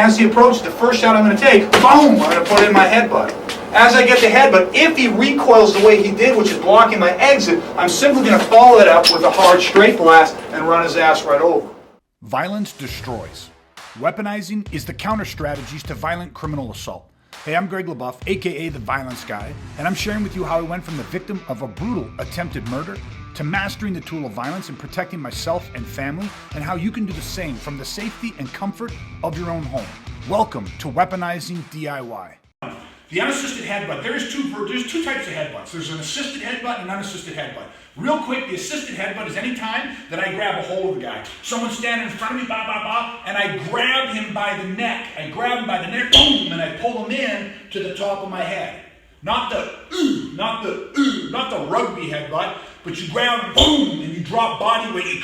as he approaches, the first shot I'm going to take, boom, I'm going to put in my headbutt. As I get the headbutt, if he recoils the way he did, which is blocking my exit, I'm simply going to follow it up with a hard straight blast and run his ass right over. Violence destroys. Weaponizing is the counter strategies to violent criminal assault. Hey, I'm Greg LaBeouf, aka The Violence Guy, and I'm sharing with you how I went from the victim of a brutal attempted murder to mastering the tool of violence and protecting myself and family, and how you can do the same from the safety and comfort of your own home. Welcome to Weaponizing DIY. The unassisted headbutt, there's two types of headbutts. There's an assisted headbutt and an unassisted headbutt. Real quick, the assisted headbutt is any time that I grab a hold of the guy. Someone's standing in front of me, bah, bah, bah, and I grab him by the neck. I grab him by the neck, boom, and I pull him in to the top of my head. Not the rugby headbutt, but you grab him, boom, and you drop body weight,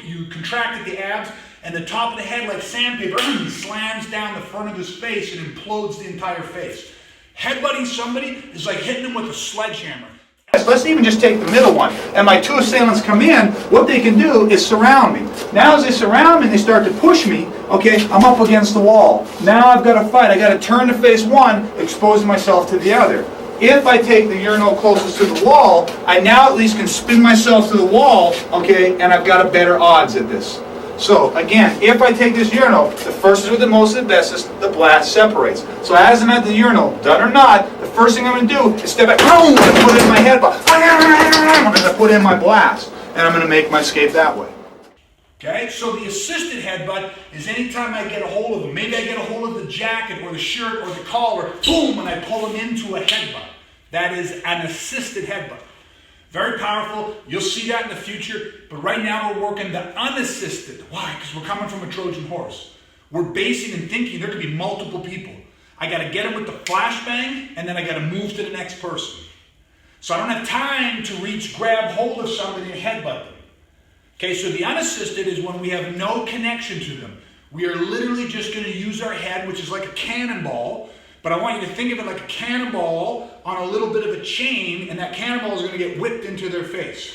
you contract at the abs, and the top of the head like sandpaper, he slams down the front of his face and implodes the entire face. Headbutting somebody is like hitting them with a sledgehammer. Let's even just take the middle one. And my two assailants come in, what they can do is surround me. Now as they surround me and they start to push me, okay, I'm up against the wall. Now I've got to fight. I got to turn to face one, exposing myself to the other. If I take the urinal closest to the wall, I now at least can spin myself to the wall, okay, and I've got a better odds at this. So again, if I take this urinal, the first is with the most asbestos, the blast separates. So as I'm at the urinal, done or not, the first thing I'm going to do is step back, boom, and put in my headbutt. I'm going to put in my blast, and I'm going to make my escape that way. Okay, so the assisted headbutt is anytime I get a hold of him. Maybe I get a hold of the jacket or the shirt or the collar, boom, and I pull him into a headbutt. That is an assisted headbutt. Very powerful. You'll see that in the future. But right now we're working the unassisted. Why? Because we're coming from a Trojan horse. We're basing and thinking there could be multiple people. I got to get them with the flashbang, and then I got to move to the next person. So I don't have time to reach, grab hold of somebody and headbutt them. Okay, so the unassisted is when we have no connection to them. We are literally just going to use our head, which is like a cannonball. But I want you to think of it like a cannonball on a little bit of a chain, and that cannonball is going to get whipped into their face.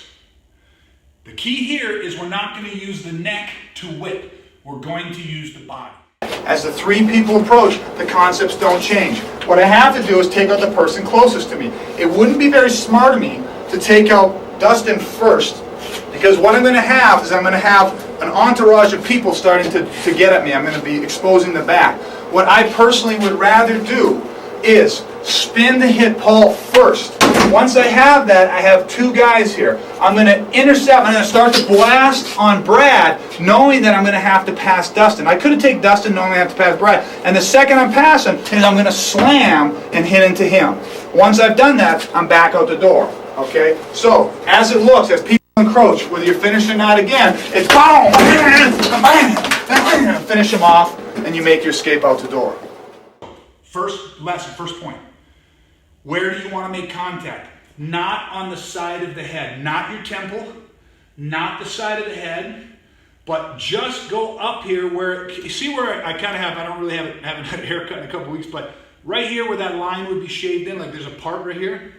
The key here is we're not going to use the neck to whip. We're going to use the body. As the three people approach, the concepts don't change. What I have to do is take out the person closest to me. It wouldn't be very smart of me to take out Dustin first, because what I'm going to have is I'm going to have an entourage of people starting to get at me. I'm going to be exposing the back. What I personally would rather do is spin the hit Paul first. Once I have that, I have two guys here. I'm going to intercept, I'm going to start to blast on Brad, knowing that I'm going to have to pass Dustin. I could have taken Dustin knowing I have to pass Brad. And the second I'm passing, I'm going to slam and hit into him. Once I've done that, I'm back out the door. Okay? So, as it looks, as people encroach, whether you're finished or not again, it's boom, bam, finish them off, and you make your escape out the door. First lesson, first point. Where do you want to make contact? Not on the side of the head. Not your temple, not the side of the head, but just go up here where, you see where I kind of have, I don't really haven't had a haircut in a couple weeks, but right here where that line would be shaved in, like there's a part right here.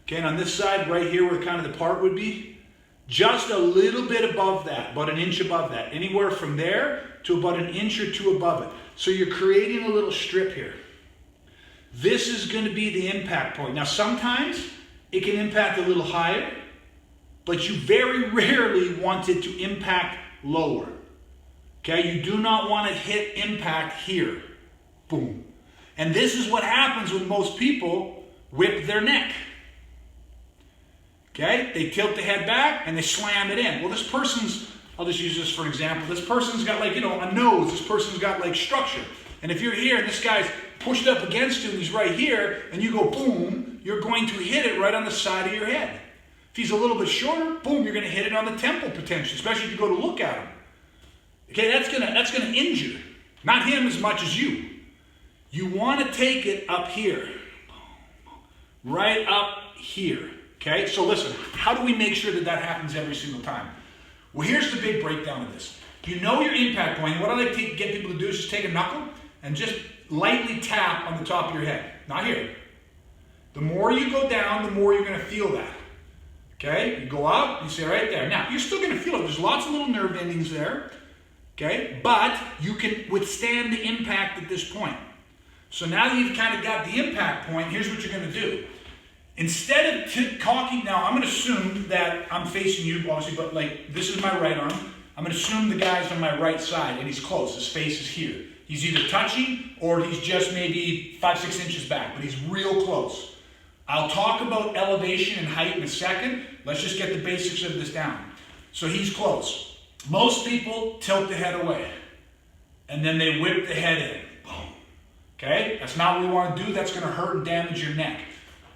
Okay, and on this side, right here where kind of the part would be, just a little bit above that, about an inch above that. Anywhere from there to about an inch or two above it. So you're creating a little strip here. This is going to be the impact point. Now sometimes it can impact a little higher, but you very rarely want it to impact lower. Okay, you do not want to hit impact here. Boom. And this is what happens when most people whip their neck. Okay, they tilt the head back and they slam it in. Well, this person's, I'll just use this for an example. This person's got like, a nose. This person's got like structure. And if you're here and this guy's pushed up against you and he's right here and you go boom, you're going to hit it right on the side of your head. If he's a little bit shorter, boom, you're going to hit it on the temple potentially, especially if you go to look at him. Okay, that's gonna injure. Not him as much as you. You want to take it up here. Right up here. Okay, so listen, how do we make sure that that happens every single time? Well, here's the big breakdown of this. You know your impact point. What I like to get people to do is just take a knuckle and just lightly tap on the top of your head. Not here. The more you go down, the more you're going to feel that. Okay, you go up, you say right there. Now, you're still going to feel it. There's lots of little nerve endings there. Okay? But you can withstand the impact at this point. So now that you've kind of got the impact point, here's what you're going to do. Instead of cocking, now I'm going to assume that I'm facing you, obviously, but like this is my right arm. I'm going to assume the guy's on my right side and he's close. His face is here. He's either touching or he's just maybe 5-6 inches back, but he's real close. I'll talk about elevation and height in a second. Let's just get the basics of this down. So he's close. Most people tilt the head away and then they whip the head in. Boom. Okay? That's not what we want to do. That's going to hurt and damage your neck.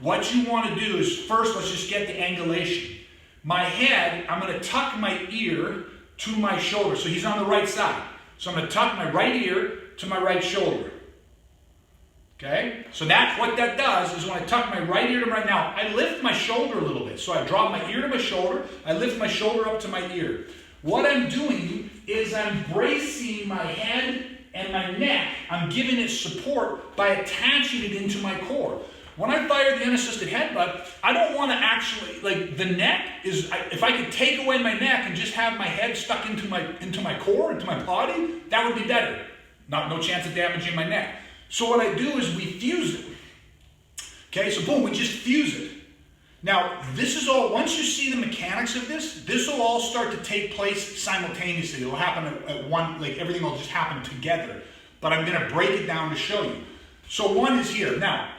What you want to do is first, let's just get the angulation. My head, I'm going to tuck my ear to my shoulder. So he's on the right side. So I'm going to tuck my right ear to my right shoulder. Okay? So that's what that does is when I tuck my right ear to my, now I lift my shoulder a little bit. So I drop my ear to my shoulder. I lift my shoulder up to my ear. What I'm doing is I'm bracing my head and my neck. I'm giving it support by attaching it into my core. When I fire the unassisted headbutt, I don't want to actually, like the neck is, if I could take away my neck and just have my head stuck into my core, into my body, that would be better. No chance of damaging my neck. So what I do is we fuse it. Okay, so boom, we just fuse it. Now, this is all, once you see the mechanics of this will all start to take place simultaneously. It will happen at one, like everything will just happen together. But I'm going to break it down to show you. So one is here. Now,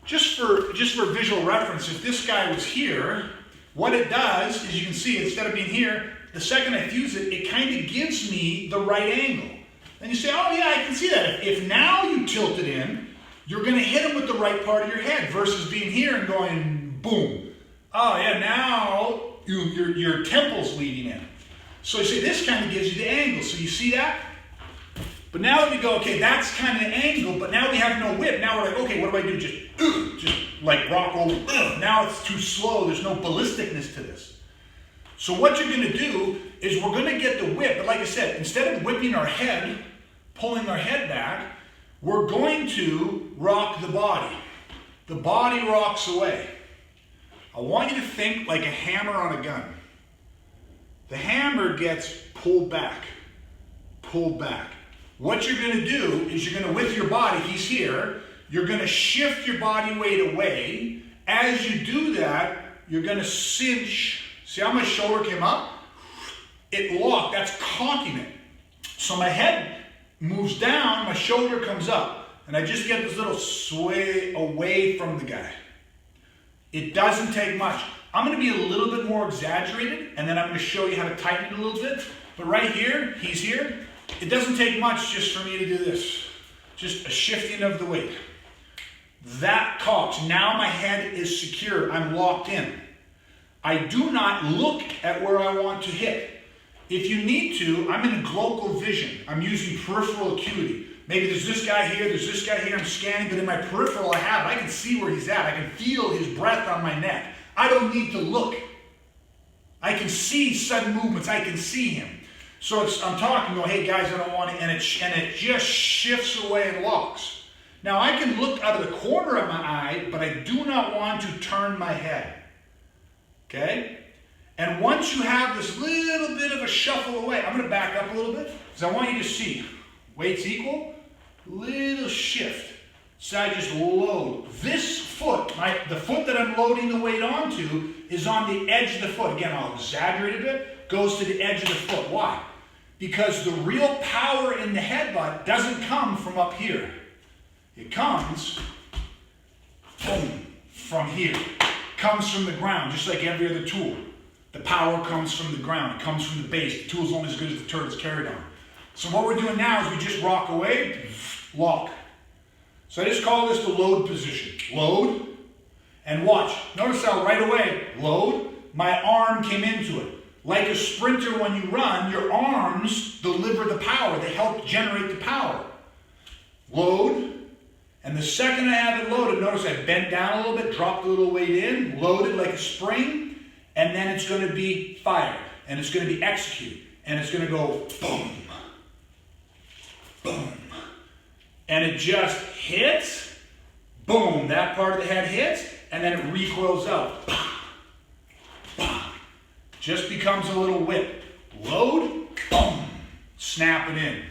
just for visual reference, if this guy was here, what it does is you can see instead of being here, the second I fuse it, it kind of gives me the right angle. And you say, oh yeah, I can see that. If now you tilt it in, you're going to hit him with the right part of your head versus being here and going boom. Oh yeah, now your temple's leading in. So you see, this kind of gives you the angle. So you see that? But now that we go, okay, that's kind of the angle, but now we have no whip. Now we're like, okay, what do I do? Just like rock over. Now it's too slow. There's no ballisticness to this. So what you're going to do is we're going to get the whip. But like I said, instead of whipping our head, pulling our head back, we're going to rock the body. The body rocks away. I want you to think like a hammer on a gun. The hammer gets pulled back, pulled back. What you're going to do is you're going to, with your body, he's here, you're going to shift your body weight away. As you do that, you're going to cinch. See how my shoulder came up? It locked. That's cocking it. So my head moves down, my shoulder comes up, and I just get this little sway away from the guy. It doesn't take much. I'm going to be a little bit more exaggerated, and then I'm going to show you how to tighten it a little bit. But right here, he's here. It doesn't take much just for me to do this. Just a shifting of the weight. That cocks. Now my head is secure. I'm locked in. I do not look at where I want to hit. If you need to, I'm in global vision. I'm using peripheral acuity. Maybe there's this guy here, there's this guy here, I'm scanning, but in my peripheral I can see where he's at. I can feel his breath on my neck. I don't need to look. I can see sudden movements. I can see him. So I'm talking, go, hey guys, I don't want it, and it just shifts away and locks. Now I can look out of the corner of my eye, but I do not want to turn my head. Okay? And once you have this little bit of a shuffle away, I'm going to back up a little bit, because I want you to see. Weight's equal, little shift. So I just load. This foot, the foot that I'm loading the weight onto, is on the edge of the foot. Again, I'll exaggerate a bit, goes to the edge of the foot. Why? Because the real power in the headbutt doesn't come from up here. It comes, boom, from here. Comes from the ground, just like every other tool. The power comes from the ground. It comes from the base. The tool's only as good as the turret it's carried on. So what we're doing now is we just rock away, lock. So I just call this the load position. Load, and watch. Notice how right away, load, my arm came into it. Like a sprinter when you run, your arms deliver the power. They help generate the power. Load, and the second I have it loaded, notice I bent down a little bit, dropped a little weight in, loaded like a spring, and then it's going to be fire, and it's going to be execute, and it's going to go boom, boom, and it just hits, boom, that part of the head hits, and then it recoils out. Just becomes a little whip. Load, boom, snap it in.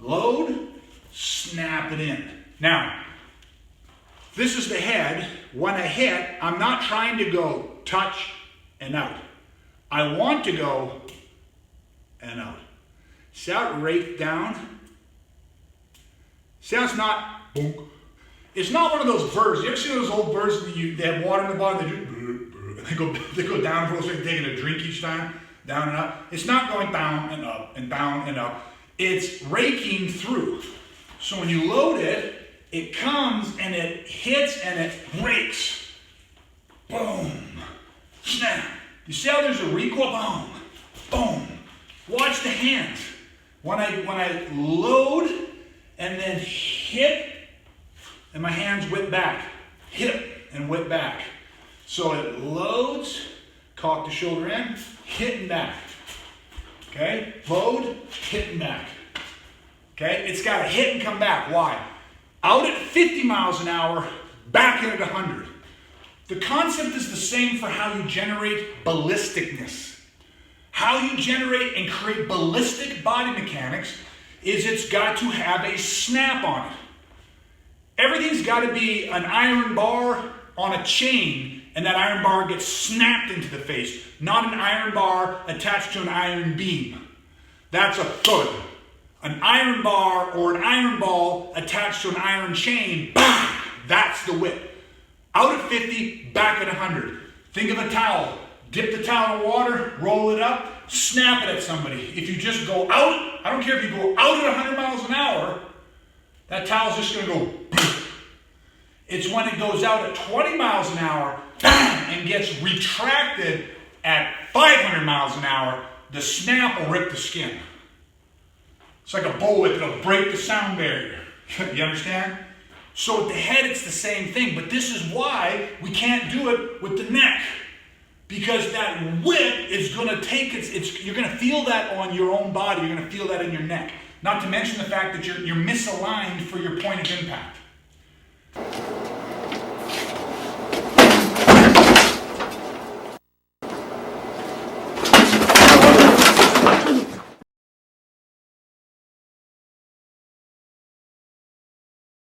Load, snap it in. Now, this is the head. When I hit, I'm not trying to go touch and out. I want to go and out. See how it raked down? See how it's not boom. It's not one of those birds. You ever see those old birds that they have water in the bottom, they go down for a second, taking a drink each time, down and up. It's not going down and up and down and up. It's raking through. So when you load it, it comes and it hits and it breaks. Boom. Snap. You see how there's a recoil? Boom. Boom. Watch the hands. When I load and then hit, and my hands whip back. Hit and whip back. So it loads, cock the shoulder in, hit and back. Okay? Load, hit and back. Okay? It's got to hit and come back. Why? Out at 50 miles an hour, back in at 100. The concept is the same for how you generate ballisticness. How you generate and create ballistic body mechanics is it's got to have a snap on it. Everything's got to be an iron bar on a chain, and that iron bar gets snapped into the face, not an iron bar attached to an iron beam. That's a thud. An iron bar or an iron ball attached to an iron chain, bang, that's the whip. Out at 50, back at 100. Think of a towel. Dip the towel in water, roll it up, snap it at somebody. If you just go out, I don't care if you go out at 100 miles an hour, that towel's just going to go. It's when it goes out at 20 miles an hour and gets retracted at 500 miles an hour, the snap will rip the skin. It's like a bullwhip, it'll break the sound barrier. You understand? So with the head, it's the same thing, but this is why we can't do it with the neck. Because that whip is going to take you're going to feel that on your own body, you're going to feel that in your neck. Not to mention the fact that you're misaligned for your point of impact.